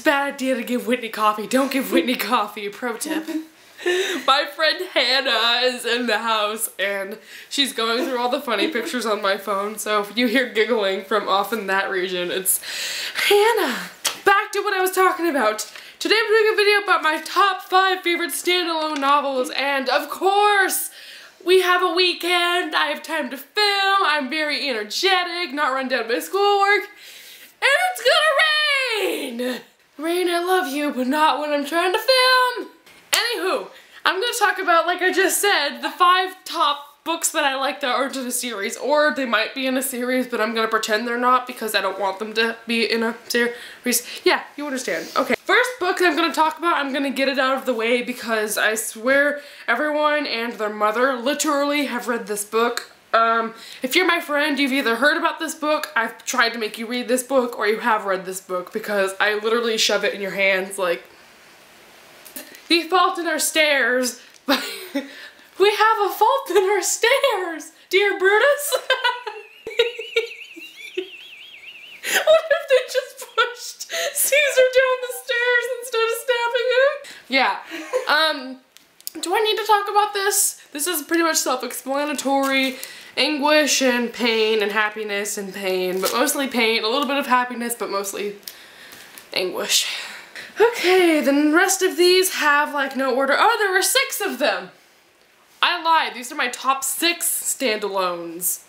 a bad idea to give Whitney coffee. Don't give Whitney coffee. Pro tip. My friend Hannah is in the house and she's going through all the funny pictures on my phone, so if you hear giggling from off in that region, it's Hannah. Back to what I was talking about. Today I'm doing a video about my top 5 favorite standalone novels, and of course, we have a weekend, I have time to film, I'm very energetic, not run down by schoolwork, and it's gonna rain! Rain, I love you, but not when I'm trying to film. Anywho, I'm gonna talk about, like I just said, the 5 top books that I like that aren't in a series, or they might be in a series, but I'm gonna pretend they're not because I don't want them to be in a series. Yeah, you understand. Okay, first book I'm gonna talk about, I'm gonna get it out of the way because I swear everyone and their mother literally have read this book. If you're my friend, you've either heard about this book, I've tried to make you read this book, or you have read this book because I literally shove it in your hands like, The Fault in Our Stairs. We have a fault in our stairs, dear Brutus. What if they just pushed Caesar down the stairs instead of stabbing him? Yeah. Do I need to talk about this? This is pretty much self-explanatory. Anguish and pain and happiness and pain, but mostly pain, a little bit of happiness, but mostly anguish. Okay, the rest of these have like no order. Oh, there were 6 of them. I lied, these are my top 6 standalones.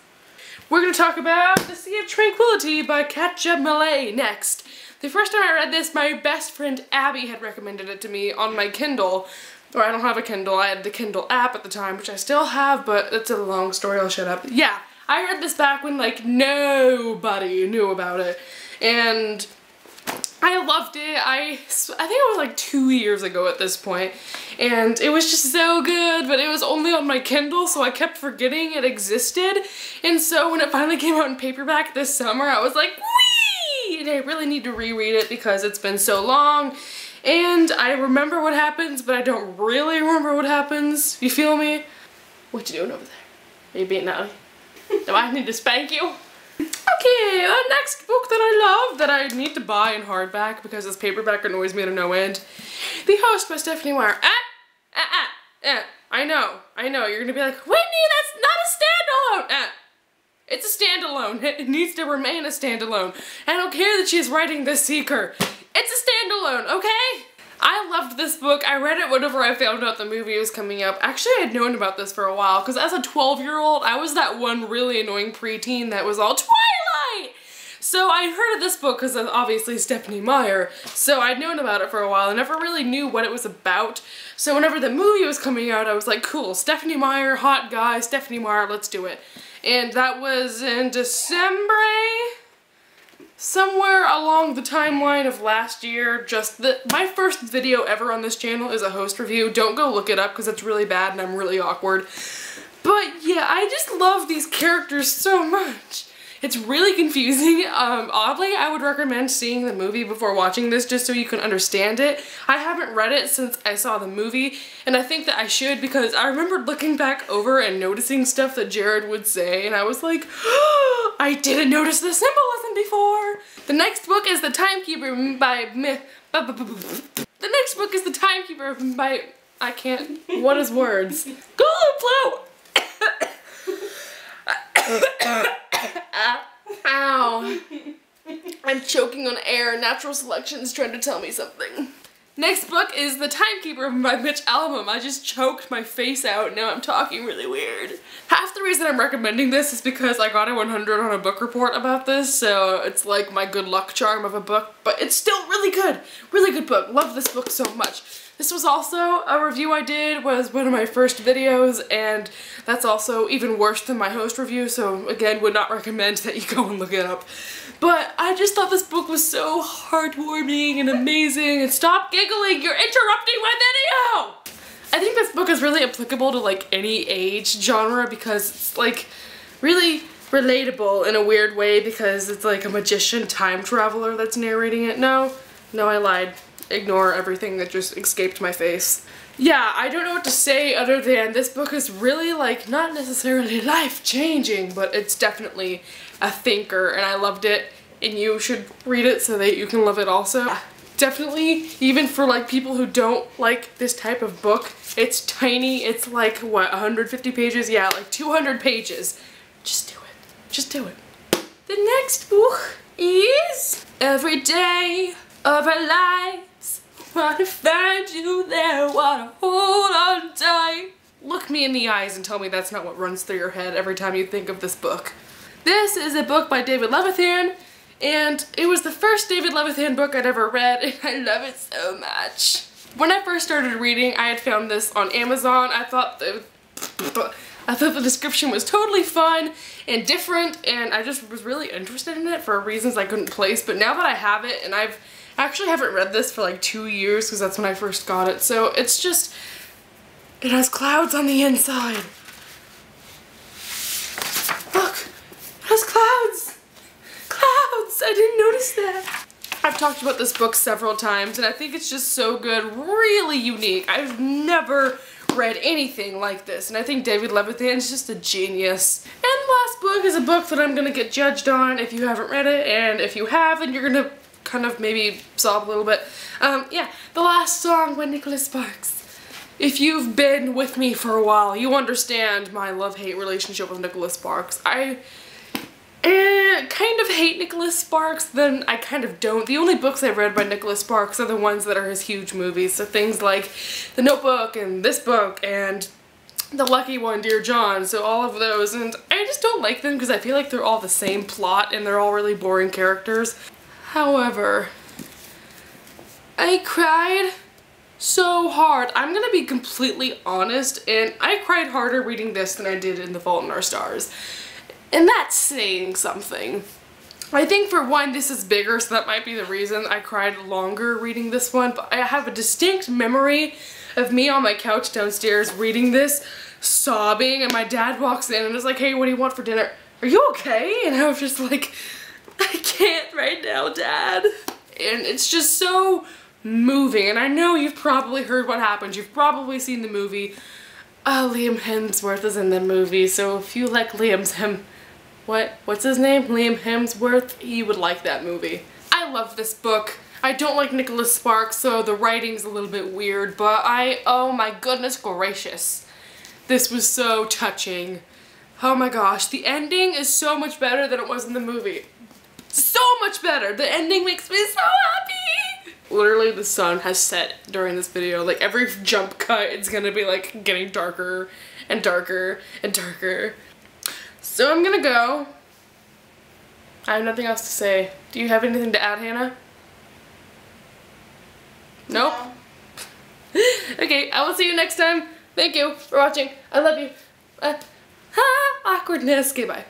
We're gonna talk about The Sea of Tranquility by Katja Millay next. The first time I read this, my best friend Abby had recommended it to me on my Kindle. Or I don't have a Kindle, I had the Kindle app at the time, which I still have, but it's a long story, I'll shut up. Yeah, I read this back when like nobody knew about it, and I loved it. I think it was like 2 years ago at this point, and it was just so good, but it was only on my Kindle, so I kept forgetting it existed, and so when it finally came out in paperback this summer, I was like, whee! And I really need to reread it because it's been so long, and I remember what happens, but I don't really remember what happens. You feel me? What you doing over there? Are you being naughty? Do I need to spank you? Okay, the next book that I love that I need to buy in hardback because this paperback annoys me to no end. The Host by Stephanie Meyer. I know, you're gonna be like, Whitney, that's not a standalone! It's a standalone. It needs to remain a standalone. I don't care that she's writing The Seeker. It's a standalone, okay? I loved this book. I read it whenever I found out the movie was coming up. Actually, I had known about this for a while because as a 12-year-old, I was that one really annoying preteen that was all Twilight! So I heard of this book because of obviously Stephanie Meyer, so I'd known about it for a while and never really knew what it was about. So whenever the movie was coming out, I was like, cool, Stephanie Meyer, hot guy, Stephanie Meyer, let's do it. And that was in December? Somewhere along the timeline of last year. My first video ever on this channel is a Host review. Don't go look it up because it's really bad and I'm really awkward. But yeah, I just love these characters so much. It's really confusing. Oddly, I would recommend seeing the movie before watching this just so you can understand it. I haven't read it since I saw the movie, and I think that I should because I remembered looking back over and noticing stuff that Jared would say, and I was like, oh, I didn't notice the symbolism before. The next book is The Timekeeper by The next book is The Timekeeper by I can't. What is words? Go Ow. I'm choking on air. Natural selection is trying to tell me something. Next book is The Timekeeper by Mitch Albom. I just choked my face out and now I'm talking really weird. Half the reason I'm recommending this is because I got a 100 on a book report about this, so it's like my good luck charm of a book, but it's still really good. Really good book. Love this book so much. This was also a review I did, was one of my first videos, and that's also even worse than my Host review, so again, would not recommend that you go and look it up. But I just thought this book was so heartwarming and amazing, and stop giggling, you're interrupting my video! I think this book is really applicable to like any age genre because it's like really relatable in a weird way because it's like a magician time traveler that's narrating it. No, I lied. Ignore everything that just escaped my face. Yeah, I don't know what to say other than this book is really like not necessarily life-changing, but it's definitely a thinker and I loved it and you should read it so that you can love it also. Definitely, even for like people who don't like this type of book, it's tiny. It's like, what, 150 pages? Yeah, like 200 pages. Just do it. Just do it. The next book is Every Day of Our Lives. Wanna find you there, wanna hold on tight. Look me in the eyes and tell me that's not what runs through your head every time you think of this book. This is a book by David Levithan. And it was the first David Levithan book I'd ever read, and I love it so much. When I first started reading, I had found this on Amazon. I thought the description was totally fun and different, and I just was really interested in it for reasons I couldn't place. But now that I have it, and I've actually haven't read this for like 2 years because that's when I first got it, so it's just, it has clouds on the inside. Look, it has clouds. I didn't notice that. I've talked about this book several times and I think it's just so good, really unique. I've never read anything like this and I think David Levithan is just a genius. And the last book is a book that I'm gonna get judged on if you haven't read it, and if you have and you're gonna kind of maybe sob a little bit. Yeah, The Last Song by Nicholas Sparks. If you've been with me for a while, you understand my love-hate relationship with Nicholas Sparks. I kind of hate Nicholas Sparks, then I kind of don't. The only books I've read by Nicholas Sparks are the ones that are his huge movies, so things like The Notebook and this book and The Lucky One, Dear John, so all of those, and I just don't like them because I feel like they're all the same plot and they're all really boring characters. However, I cried so hard. I'm gonna be completely honest, and I cried harder reading this than I did in The Fault in Our Stars. And that's saying something. I think for one, this is bigger, so that might be the reason I cried longer reading this one, but I have a distinct memory of me on my couch downstairs reading this, sobbing, and my dad walks in and is like, hey, what do you want for dinner? Are you okay? And I was just like, I can't right now, Dad. And it's just so moving, and I know you've probably heard what happens. You've probably seen the movie. Liam Hemsworth is in the movie, so if you like what's his name? Liam Hemsworth, you would like that movie. I love this book. I don't like Nicholas Sparks, so the writing's a little bit weird, but oh my goodness gracious. This was so touching. Oh my gosh, the ending is so much better than it was in the movie. So much better! The ending makes me so happy! Literally the sun has set during this video. Like every jump cut, it's gonna be like getting darker and darker and darker. So I'm gonna go. I have nothing else to say. Do you have anything to add, Hannah? Nope? No. Okay, I will see you next time. Thank you for watching. I love you. Awkwardness. Okay, bye.